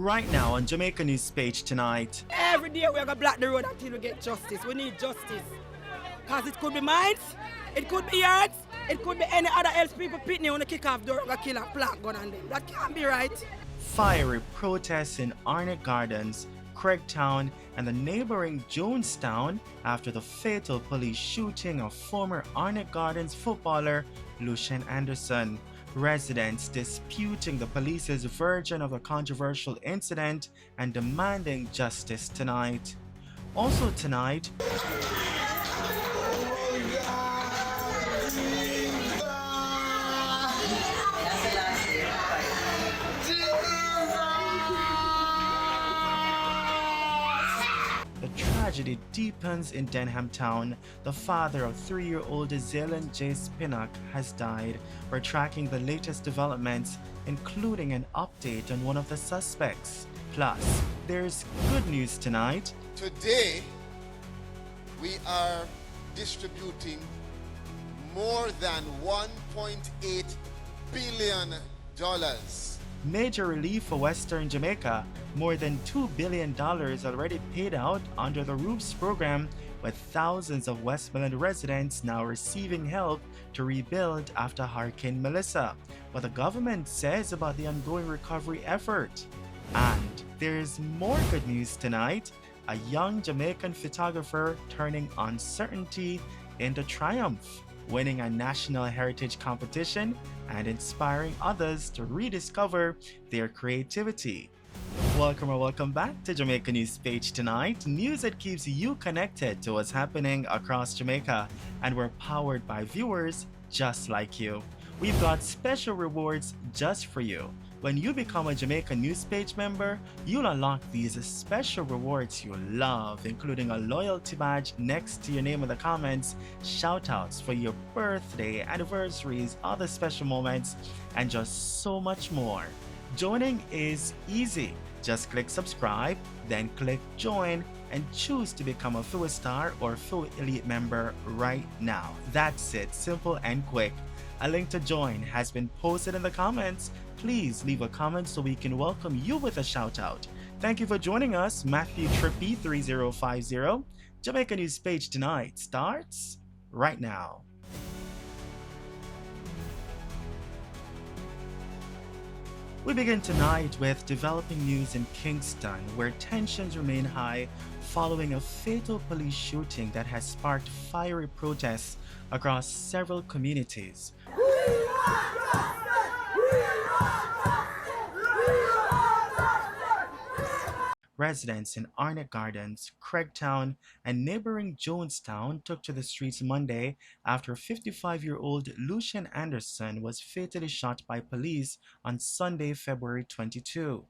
Right now on Jamaica News Page tonight. Every day we're gonna block the road until we get justice. We need justice. Because it could be mines, it could be yards, it could be any other else people pitney on the kick off door and kill a plant gun on them. That can't be right. Fiery protests in Arnett Gardens, Craigtown, and the neighboring Jonestown after the fatal police shooting of former Arnett Gardens footballer Lucien Anderson. Residents disputing the police's version of the controversial incident and demanding justice tonight. Also tonight, the tragedy deepens in Denham town. The father of 3-year-old Zaylen J. Spinnock has died. We're tracking the latest developments, including an update on one of the suspects. Plus, there's good news tonight. Today, we are distributing more than $1.8 billion. Major relief for Western Jamaica. More than $2 billion already paid out under the ROOPS program, with thousands of Westmoreland residents now receiving help to rebuild after Hurricane Melissa. What the government says about the ongoing recovery effort. And there's more good news tonight. A young Jamaican photographer turning uncertainty into triumph, winning a national heritage competition and inspiring others to rediscover their creativity. Welcome or welcome back to Jamaica News Page tonight, news that keeps you connected to what's happening across Jamaica, and we're powered by viewers just like you. We've got special rewards just for you. When you become a Jamaica News Page member, you'll unlock these special rewards you love, including a loyalty badge next to your name in the comments, shoutouts for your birthday, anniversaries, other special moments, and just so much more. Joining is easy. Just click subscribe, then click join, and choose to become a Full Star or Full Elite member right now. That's it, simple and quick. A link to join has been posted in the comments. Please leave a comment so we can welcome you with a shout out. Thank you for joining us, Matthew Trippy 3050. Jamaica News Page tonight starts right now. We begin tonight with developing news in Kingston, where tensions remain high following a fatal police shooting that has sparked fiery protests across several communities. Residents in Arnett Gardens, Craigtown, and neighboring Jonestown took to the streets Monday after 55-year-old Lucien Anderson was fatally shot by police on Sunday, February 22.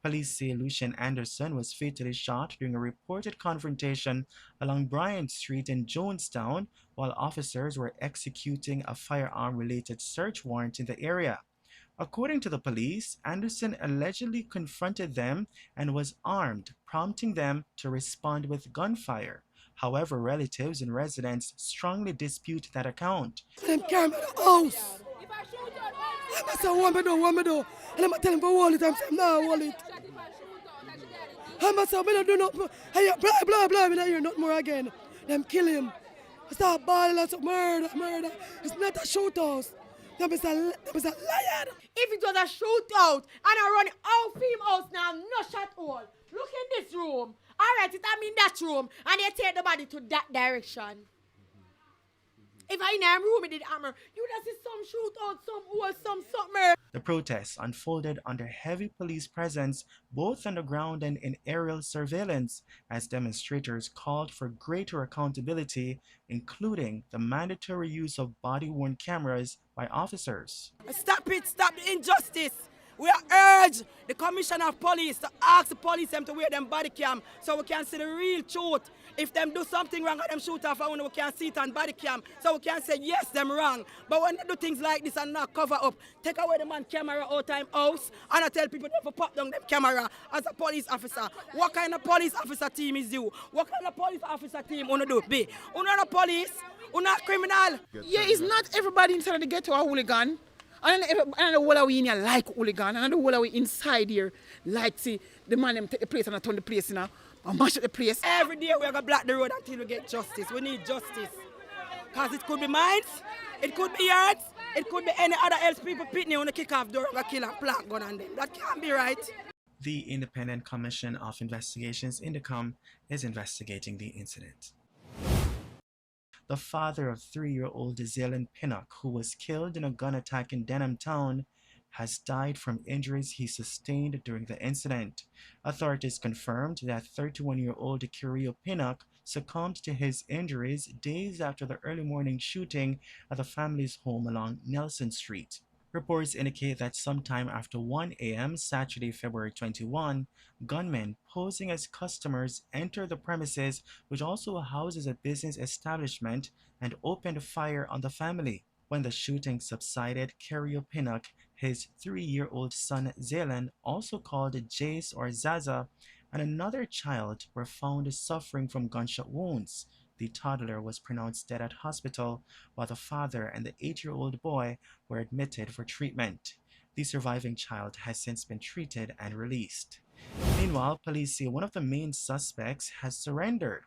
Police say Lucien Anderson was fatally shot during a reported confrontation along Bryant Street in Jonestown while officers were executing a firearm-related search warrant in the area. According to the police, Anderson allegedly confronted them and was armed, prompting them to respond with gunfire. However, relatives and residents strongly dispute that account. Them came to the house. I said, what me do? And I'm telling him for hold it. I'm saying, no, hold it. I said, I don't do nothing. I hear blah, blah, I hear nothing more again. Them kill him. I start bawling lots of murder. It's not a shootout. That was a liar. If it was a shootout and I run out of him house now, no shot all. Look in this room. Alright, I'm in that room and they take the body to that direction. If I in a room with the hammer, you would see some shootout, some hole, some something. The protests unfolded under heavy police presence both on the ground and in aerial surveillance as demonstrators called for greater accountability, including the mandatory use of body-worn cameras by officers. Stop it, stop the injustice. We are urge the Commissioner of Police to ask the police them to wear them body cam so we can see the real truth. If them do something wrong and them shoot off, we can see it on body cam so we can say yes, them wrong. But when they do things like this and not cover up, take away the man camera all time house and I tell people to pop down them camera as a police officer. What kind of police officer team is you? What kind of police officer team you do? Be? You not a police, you not criminal. Yeah, it's not everybody inside the ghetto a hooligan. And the whole of we in here like hooligan. And the whole of we inside here like see the man them take the place and I turn the place, you know. And mash up the place. Every day we're going to block the road until we get justice. We need justice. Because it could be mines, it could be yards, it could be any other else people pitney on the kick off door and kill and plant gun on them. That can't be right. The Independent Commission of Investigations, INDECOM, is investigating the incident. The father of 3-year-old Zaylen Pinnock, who was killed in a gun attack in Denham town, has died from injuries he sustained during the incident. Authorities confirmed that 31-year-old Kirio Pinnock succumbed to his injuries days after the early morning shooting at the family's home along Nelson Street. Reports indicate that sometime after 1 a.m. Saturday, February 21, gunmen posing as customers entered the premises, which also houses a business establishment, and opened fire on the family. When the shooting subsided, Kirio Pinnock, his 3-year-old son Zaylen, also called Jace or Zaza, and another child were found suffering from gunshot wounds. The toddler was pronounced dead at hospital, while the father and the 8-year-old boy were admitted for treatment. The surviving child has since been treated and released. Meanwhile, police say one of the main suspects has surrendered.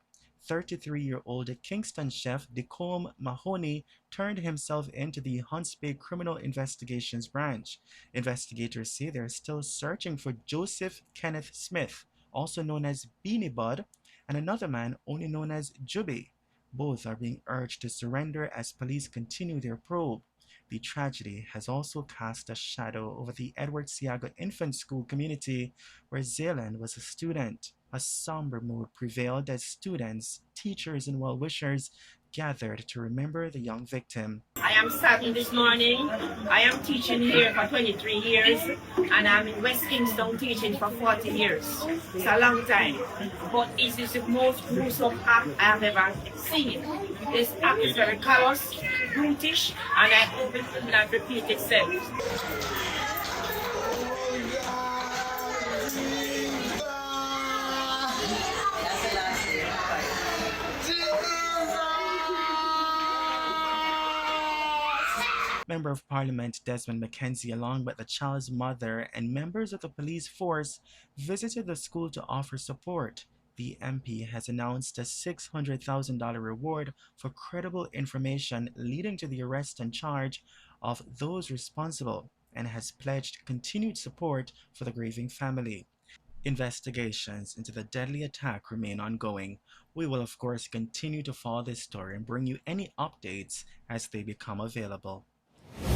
33-year-old Kingston chef Decombe Mahoney turned himself into the Hunts Bay Criminal Investigations Branch. Investigators say they're still searching for Joseph Kenneth Smith, also known as Beanie Bud, and another man only known as Juby. Both are being urged to surrender as police continue their probe. The tragedy has also cast a shadow over the Edward Seaga Infant School community, where Zaylen was a student. A somber mood prevailed as students, teachers, and well-wishers gathered to remember the young victim. I am starting this morning. I am teaching here for 23 years and I'm in West Kingston teaching for 40 years. It's a long time, but it is the most gruesome act I have ever seen. This act is very callous, brutish, and I hope it will not repeat itself. Member of Parliament Desmond McKenzie, along with the child's mother and members of the police force, visited the school to offer support. The MP has announced a $600,000 reward for credible information leading to the arrest and charge of those responsible, and has pledged continued support for the grieving family. Investigations into the deadly attack remain ongoing. We will of course continue to follow this story and bring you any updates as they become available.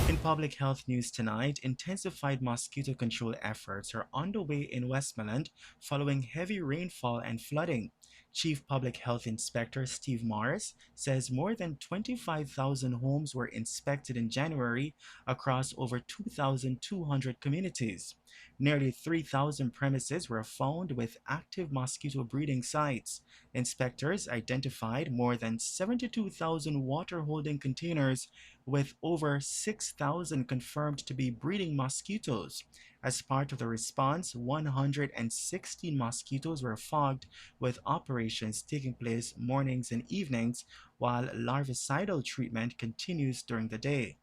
In public health news tonight, intensified mosquito control efforts are underway in Westmoreland following heavy rainfall and flooding. Chief Public Health Inspector Steve Morris says more than 25,000 homes were inspected in January across over 2,200 communities. Nearly 3,000 premises were found with active mosquito breeding sites. Inspectors identified more than 72,000 water-holding containers with over 6,000 confirmed to be breeding mosquitoes. As part of the response, 116 mosquitoes were fogged, with operations taking place mornings and evenings, while larvicidal treatment continues during the day.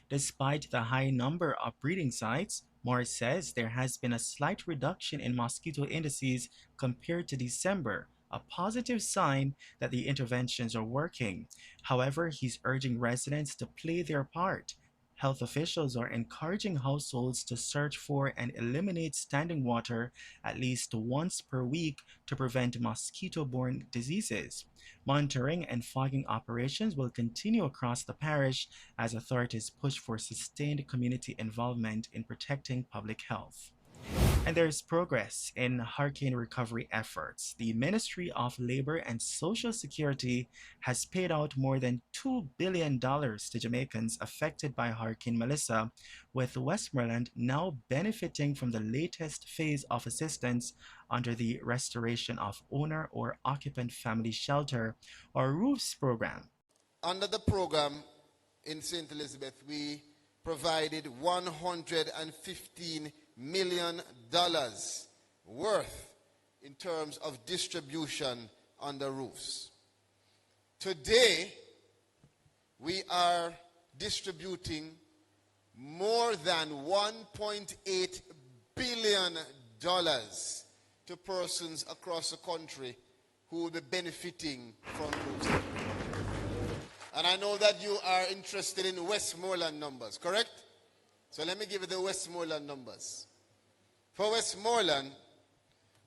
Despite the high number of breeding sites, Morris says there has been a slight reduction in mosquito indices compared to December, a positive sign that the interventions are working. However, he's urging residents to play their part. Health officials are encouraging households to search for and eliminate standing water at least once per week to prevent mosquito-borne diseases. Monitoring and fogging operations will continue across the parish as authorities push for sustained community involvement in protecting public health. And there's progress in hurricane recovery efforts. The Ministry of Labor and Social Security has paid out more than $2 billion to Jamaicans affected by Hurricane Melissa, with Westmoreland now benefiting from the latest phase of assistance under the Restoration of Owner or Occupant Family Shelter or ROOFS program. Under the program in St. Elizabeth, we provided $115 million worth in terms of distribution on the roofs. Today, we are distributing more than $1.8 billion to persons across the country who will be benefiting from roofs. And I know that you are interested in Westmoreland numbers, correct? So let me give you the Westmoreland numbers. For Westmoreland,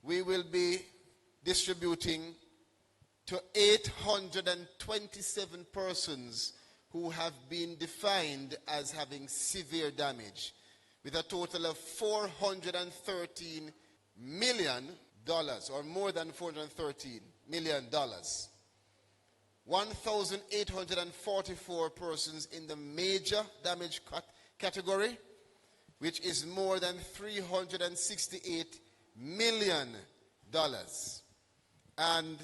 we will be distributing to 827 persons who have been defined as having severe damage, with a total of $413 million, or more than $413 million. 1,844 persons in the major damage category, which is more than $368 million, and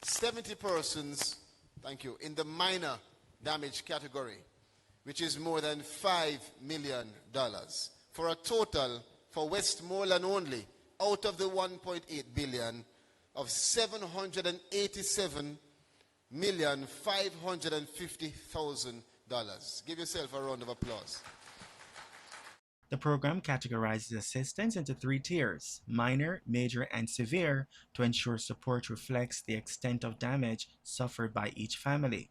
70 persons, thank you, in the minor damage category, which is more than $5 million, for a total for Westmoreland only, out of the $1.8 billion, of $787,550,000. Give yourself a round of applause. The program categorizes assistance into 3 tiers: minor, major, and severe, to ensure support reflects the extent of damage suffered by each family.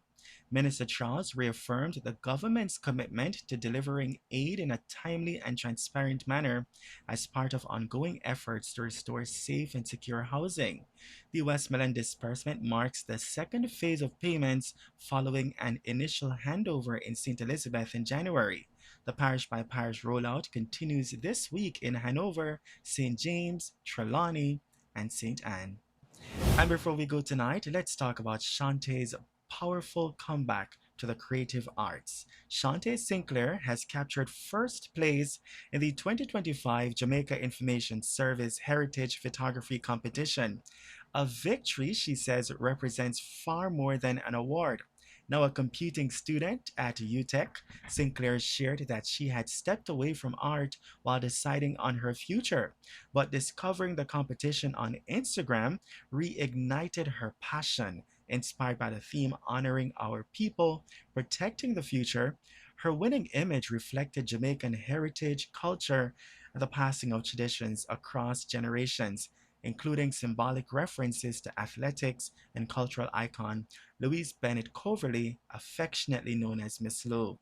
Minister Charles reaffirmed the government's commitment to delivering aid in a timely and transparent manner as part of ongoing efforts to restore safe and secure housing. The Westmoreland disbursement marks the second phase of payments following an initial handover in St. Elizabeth in January. The parish-by-parish rollout continues this week in Hanover, St. James, Trelawney, and St. Anne. And before we go tonight, let's talk about Shantae's powerful comeback to the creative arts. Shantae Sinclair has captured first place in the 2025 Jamaica Information Service Heritage Photography Competition. A victory, she says, represents far more than an award. Now a computing student at UTech, Sinclair shared that she had stepped away from art while deciding on her future, but discovering the competition on Instagram reignited her passion. Inspired by the theme honoring our people, protecting the future, her winning image reflected Jamaican heritage, culture, and the passing of traditions across generations, including symbolic references to athletics and cultural icon Louise Bennett Coverley, affectionately known as Miss Lou.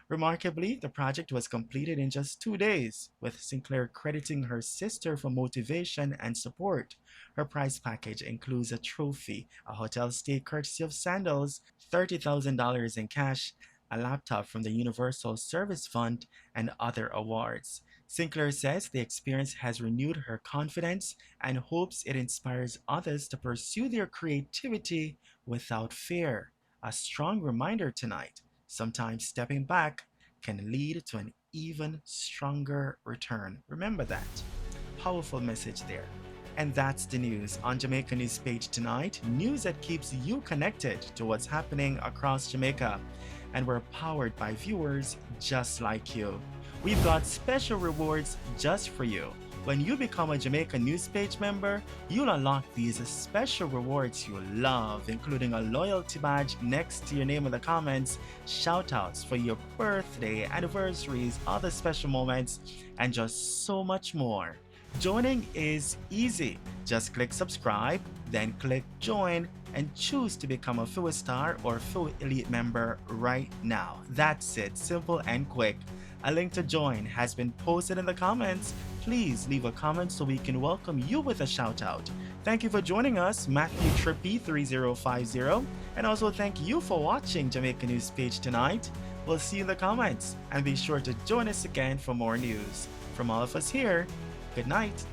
Remarkably, the project was completed in just 2 days, with Sinclair crediting her sister for motivation and support. Her prize package includes a trophy, a hotel stay courtesy of Sandals, $30,000 in cash, a laptop from the Universal Service Fund, and other awards. Sinclair says the experience has renewed her confidence and hopes it inspires others to pursue their creativity without fear. A strong reminder tonight, sometimes stepping back can lead to an even stronger return. Remember that. Powerful message there. And that's the news on Jamaica News Page tonight. News that keeps you connected to what's happening across Jamaica. And we're powered by viewers just like you. We've got special rewards just for you. When you become a Jamaica News Page member, you'll unlock these special rewards you love, including a loyalty badge next to your name in the comments, shoutouts for your birthday, anniversaries, other special moments, and just so much more. Joining is easy. Just click subscribe, then click join, and choose to become a Full Star or Full Elite member right now. That's it, simple and quick. A link to join has been posted in the comments. Please leave a comment so we can welcome you with a shout out. Thank you for joining us, Matthew Trippy 3050, and also thank you for watching Jamaica News Page tonight. We'll We'll see you in the comments, and be sure to join us again for more news. From all of us here, good night.